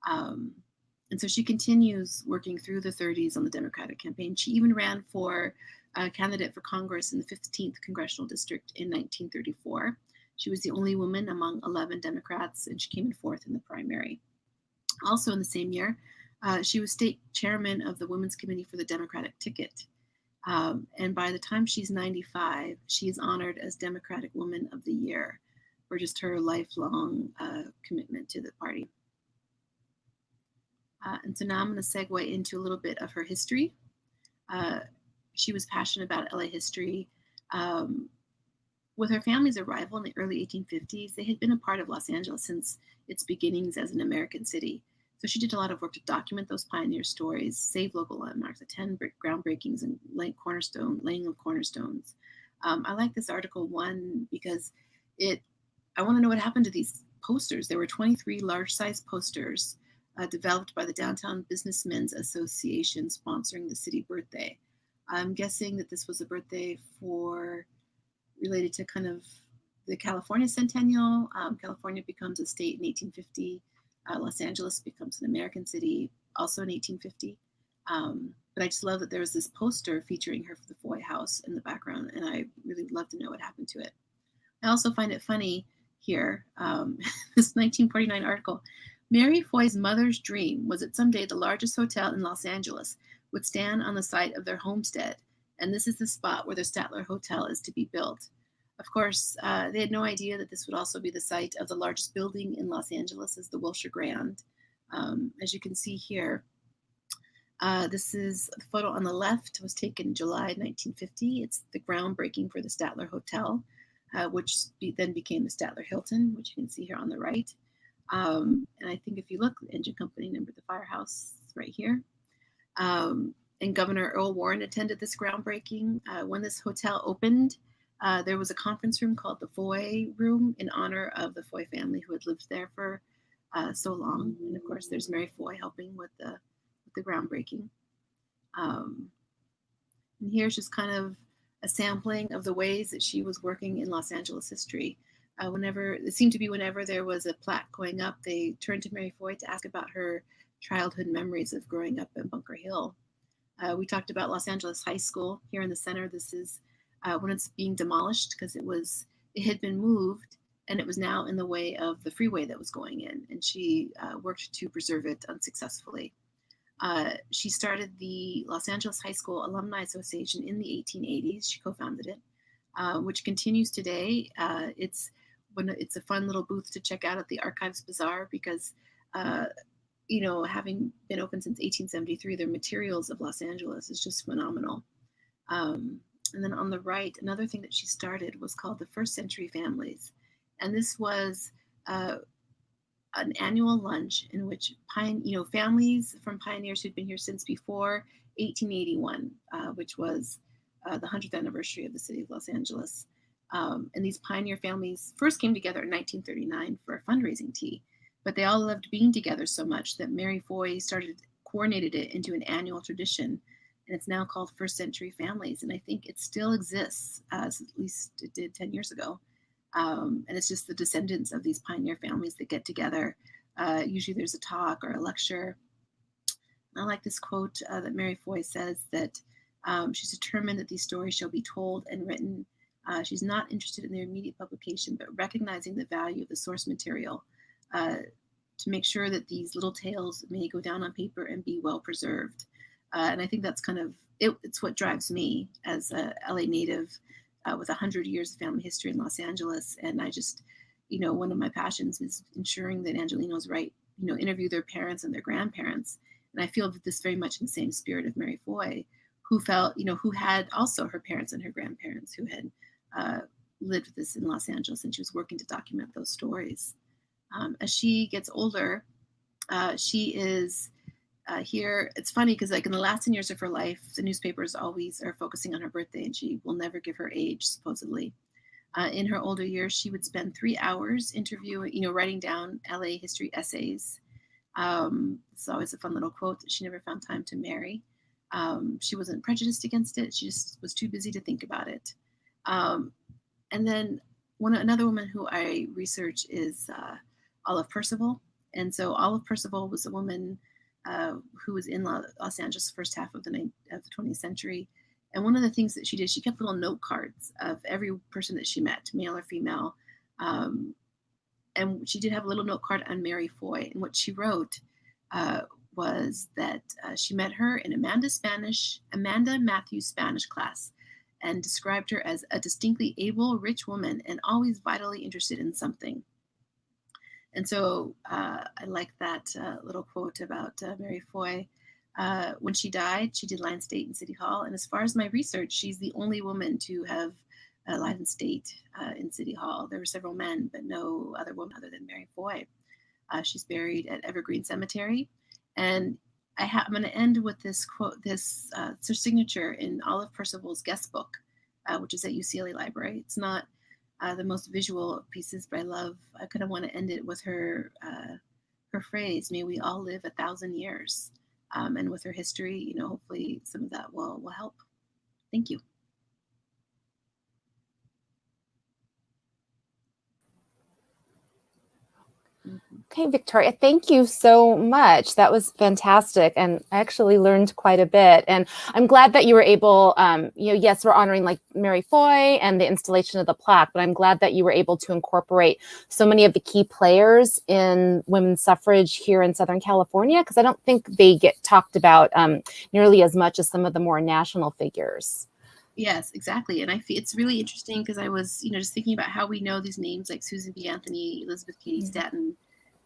And so she continues working through the 30s on the Democratic campaign. She even ran for a candidate for Congress in the 15th Congressional District in 1934. She was the only woman among 11 Democrats, and she came in 4th in the primary. Also in the same year, she was state chairman of the Women's Committee for the Democratic ticket. And by the time she's 95, she is honored as Democratic Woman of the Year for just her lifelong commitment to the party. And so now I'm going to segue into a little bit of her history. She was passionate about LA history. With her family's arrival in the early 1850s, they had been a part of Los Angeles since its beginnings as an American city. So she did a lot of work to document those pioneer stories, save local landmarks, attend groundbreakings, and laying of cornerstones. I like this article, one, because I want to know what happened to these posters. There were 23 large-size posters developed by the Downtown Businessmen's Association sponsoring the city birthday. I'm guessing that this was a birthday related to kind of the California centennial. California becomes a state in 1850. Los Angeles becomes an American city also in 1850. But I just love that there was this poster featuring her for the Foy house in the background, and I really would love to know what happened to it. I also find it funny here, this 1949 article, Mary Foy's mother's dream was that someday the largest hotel in Los Angeles would stand on the site of their homestead, and this is the spot where the Statler Hotel is to be built. Of course, they had no idea that this would also be the site of the largest building in Los Angeles, as the Wilshire Grand. As you can see here, this is the photo on the left, was taken July 1950. It's the groundbreaking for the Statler Hotel, which then became the Statler Hilton, which you can see here on the right. And I think if you look, the engine company number, the firehouse right here. And Governor Earl Warren attended this groundbreaking. When this hotel opened, there was a conference room called the Foy Room in honor of the Foy family who had lived there for so long. And of course, there's Mary Foy helping with the groundbreaking. And here's just kind of a sampling of the ways that she was working in Los Angeles history. Whenever there was a plaque going up, they turned to Mary Foy to ask about her childhood memories of growing up in Bunker Hill. We talked about Los Angeles High School here in the center. This is when it's being demolished because it had been moved and it was now in the way of the freeway that was going in. And she worked to preserve it unsuccessfully. She started the Los Angeles High School Alumni Association in the 1880s. She co-founded it, which continues today. It's a fun little booth to check out at the Archives Bazaar because, having been open since 1873, their materials of Los Angeles is just phenomenal. And then on the right, another thing that she started was called the First Century Families. And this was an annual lunch in which families from pioneers who'd been here since before 1881, which was the 100th anniversary of the city of Los Angeles. And these pioneer families first came together in 1939 for a fundraising tea, but they all loved being together so much that Mary Foy coordinated it into an annual tradition, and it's now called First Century Families. And I think it still exists, as at least it did 10 years ago. And it's just the descendants of these pioneer families that get together. Usually there's a talk or a lecture. And I like this quote that Mary Foy says that she's determined that these stories shall be told and written. She's not interested in their immediate publication, but recognizing the value of the source material to make sure that these little tales may go down on paper and be well preserved. And I think that's kind of, it's what drives me as a LA native with 100 years of family history in Los Angeles. And I just, one of my passions is ensuring that Angelinos interview their parents and their grandparents. And I feel this very much in the same spirit of Mary Foy, who who had also her parents and her grandparents who had lived with this in Los Angeles, and she was working to document those stories. As she gets older, she is here. It's funny because in the last 10 years of her life, the newspapers always are focusing on her birthday, and she will never give her age, supposedly. In her older years, she would spend 3 hours interviewing, writing down LA history essays. It's always a fun little quote that she never found time to marry. She wasn't prejudiced against it. She just was too busy to think about it. And then another woman who I research is Olive Percival. And so Olive Percival was a woman who was in Los Angeles the first half of the 20th century. And one of the things that she did, she kept little note cards of every person that she met, male or female. And she did have a little note card on Mary Foy. And what she wrote was that she met her in Amanda Matthews Spanish class, and described her as a distinctly able, rich woman and always vitally interested in something. And so I like that little quote about Mary Foy. When she died, she did lie in state in City Hall. And as far as my research, she's the only woman to have lied in state in City Hall. There were several men, but no other woman other than Mary Foy. She's buried at Evergreen Cemetery. And I'm going to end with this quote, this signature in Olive Percival's guest book, which is at UCLA Library. It's not the most visual pieces, but I kind of want to end it with her phrase, "May we all live 1,000 years." And with her history, hopefully some of that will help. Thank you. Okay, Victoria, thank you so much. That was fantastic. And I actually learned quite a bit. And I'm glad that you were able, yes, we're honoring like Mary Foy and the installation of the plaque, but I'm glad that you were able to incorporate so many of the key players in women's suffrage here in Southern California, because I don't think they get talked about nearly as much as some of the more national figures. Yes, exactly. And I feel it's really interesting because I was, just thinking about how we know these names like Susan B. Anthony, Elizabeth Cady Stanton.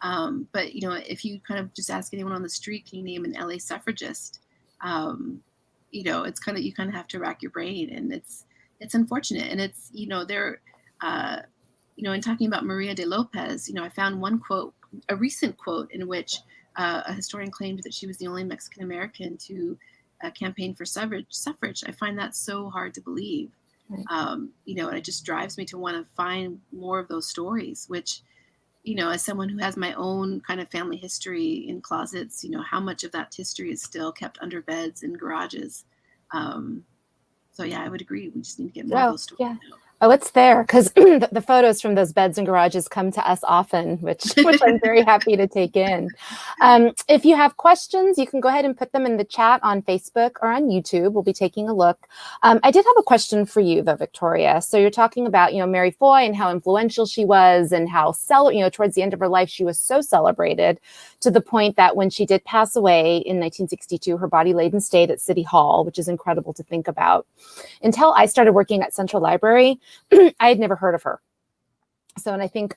But, if you kind of just ask anyone on the street, can you name an LA suffragist? It's kind of, you kind of have to rack your brain, and it's unfortunate. And it's, they're, in talking about Maria de Lopez, I found one quote, a recent quote in which a historian claimed that she was the only Mexican American to campaign for suffrage. I find that so hard to believe. Right. And it just drives me to want to find more of those stories, which, as someone who has my own kind of family history in closets, how much of that history is still kept under beds and garages. So yeah, I would agree. We just need to get more of those stories. Yeah. Oh, it's there, because the photos from those beds and garages come to us often, which I'm very happy to take in. If you have questions, you can go ahead and put them in the chat on Facebook or on YouTube. We'll be taking a look. I did have a question for you, though, Victoria. So you're talking about, Mary Foy and how influential she was, and how, towards the end of her life, she was so celebrated, to the point that when she did pass away in 1962, her body laid in state at City Hall, which is incredible to think about. Until I started working at Central Library, I had never heard of her. So, and I think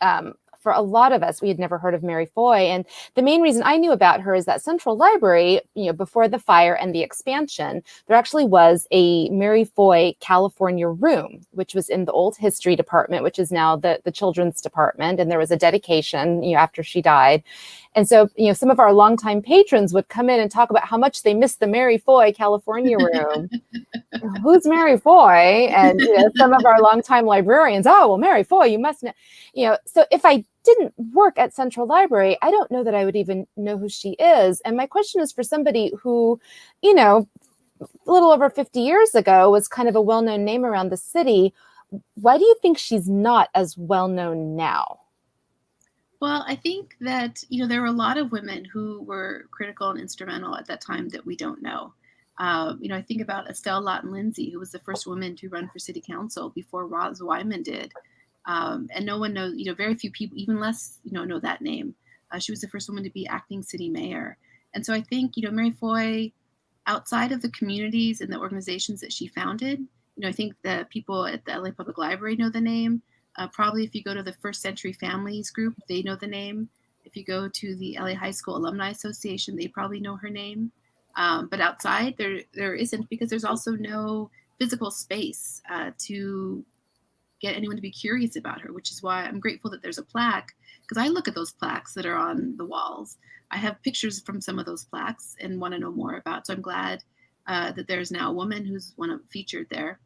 for a lot of us, we had never heard of Mary Foy. And the main reason I knew about her is that Central Library, before the fire and the expansion, there actually was a Mary Foy California room, which was in the old history department, which is now the children's department. And there was a dedication, after she died. And so, some of our longtime patrons would come in and talk about how much they missed the Mary Foy California room. Who's Mary Foy? And some of our longtime librarians, oh, well, Mary Foy, you must know. So if I didn't work at Central Library, I don't know that I would even know who she is. And my question is for somebody who, a little over 50 years ago was kind of a well-known name around the city. Why do you think she's not as well-known now? Well, I think that, there were a lot of women who were critical and instrumental at that time that we don't know. I think about Estelle Lawton Lindsay, who was the first woman to run for city council before Roz Wyman did. And no one knows, very few people, even less, know that name. She was the first woman to be acting city mayor. And so I think, Mary Foy, outside of the communities and the organizations that she founded, I think the people at the LA Public Library know the name. Probably if you go to the First Century Families group, they know the name. If you go to the LA High School Alumni Association, they probably know her name. But outside, there isn't, because there's also no physical space to get anyone to be curious about her, which is why I'm grateful that there's a plaque, because I look at those plaques that are on the walls. I have pictures from some of those plaques and want to know more about. So I'm glad that there's now a woman who's featured there.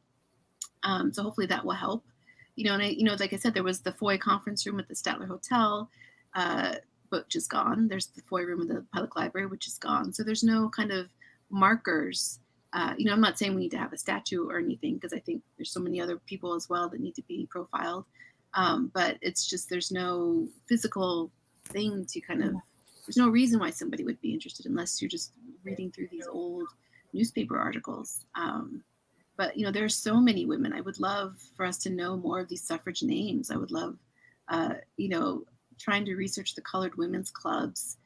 So hopefully that will help. And like I said, there was the Foy conference room at the Statler Hotel, which is gone. There's the Foy room in the public library, which is gone. So there's no kind of markers. I'm not saying we need to have a statue or anything, because I think there's so many other people as well that need to be profiled. But it's just, there's no physical thing to there's no reason why somebody would be interested unless you're just reading through these old newspaper articles. But, there's so many women. I would love for us to know more of these suffrage names. I would love, trying to research the colored women's clubs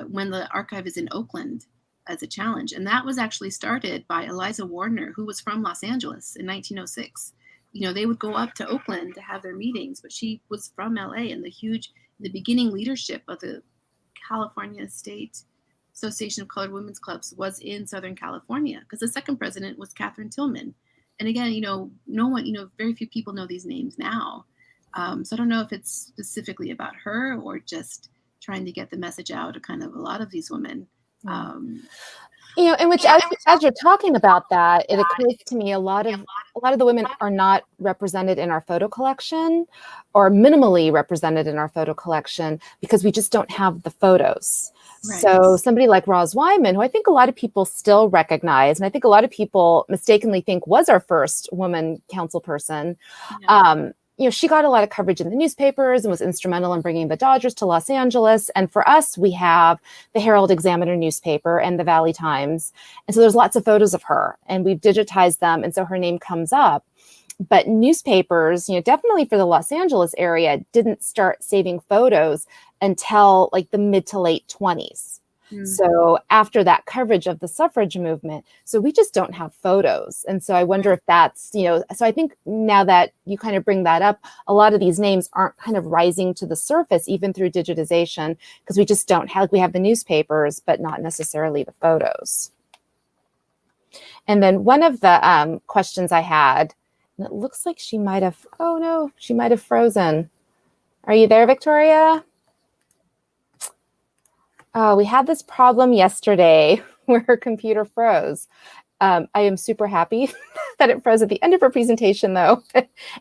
when the archive is in Oakland as a challenge. And that was actually started by Eliza Wardner, who was from Los Angeles in 1906. They would go up to Oakland to have their meetings, but she was from LA, and the beginning leadership of the California State Association of Colored Women's Clubs was in Southern California, because the second president was Catherine Tillman. And again, no one, very few people know these names now. So I don't know if it's specifically about her or just trying to get the message out to kind of a lot of these women. In which, as you're talking about that, it occurs to me a lot of a lot of the women are not represented in our photo collection, or minimally represented in our photo collection, because we just don't have the photos. Right. So somebody like Roz Wyman, who I think a lot of people still recognize, and I think a lot of people mistakenly think was our first woman council person, Yeah. She got a lot of coverage in the newspapers and was instrumental in bringing the Dodgers to Los Angeles. And for us, we have the Herald Examiner newspaper and the Valley Times. And so there's lots of photos of her, and we've digitized them. And so her name comes up. But newspapers, definitely for the Los Angeles area, didn't start saving photos until like the mid to late 20s. So after that coverage of the suffrage movement, so we just don't have photos. And so I wonder if that's, so I think now that you kind of bring that up, a lot of these names aren't kind of rising to the surface, even through digitization, because we just don't have, we have the newspapers, but not necessarily the photos. And then one of the questions I had, and it looks like she might have, oh no, she might have frozen. Are you there, Victoria? We had this problem yesterday where her computer froze. I am super happy that it froze at the end of her presentation, though,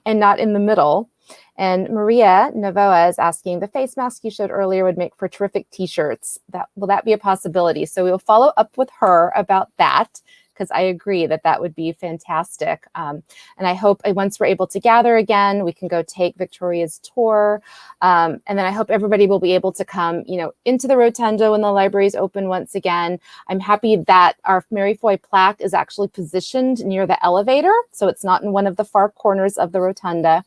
and not in the middle. And Maria Novoa is asking, the face mask you showed earlier would make for terrific t-shirts. Will that be a possibility? So we will follow up with her about that, because I agree that that would be fantastic. And I hope once we're able to gather again, we can go take Victoria's tour. And then I hope everybody will be able to come, into the rotunda when the library is open once again. I'm happy that our Mary Foy plaque is actually positioned near the elevator, so it's not in one of the far corners of the rotunda.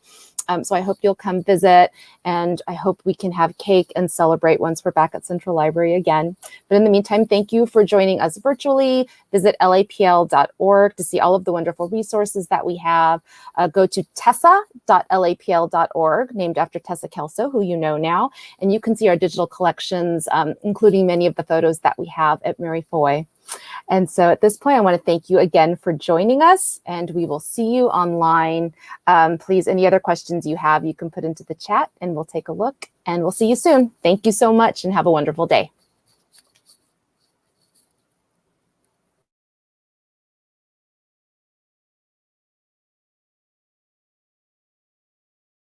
So I hope you'll come visit, and I hope we can have cake and celebrate once we're back at Central Library again. But in the meantime, thank you for joining us virtually. Visit lapl.org to see all of the wonderful resources that we have. Go to tessa.lapl.org, named after Tessa Kelso, who you know now, and you can see our digital collections, including many of the photos that we have at Mary Foy. And so at this point, I want to thank you again for joining us, and we will see you online. Please, any other questions you have, you can put into the chat and we'll take a look, and we'll see you soon. Thank you so much and have a wonderful day.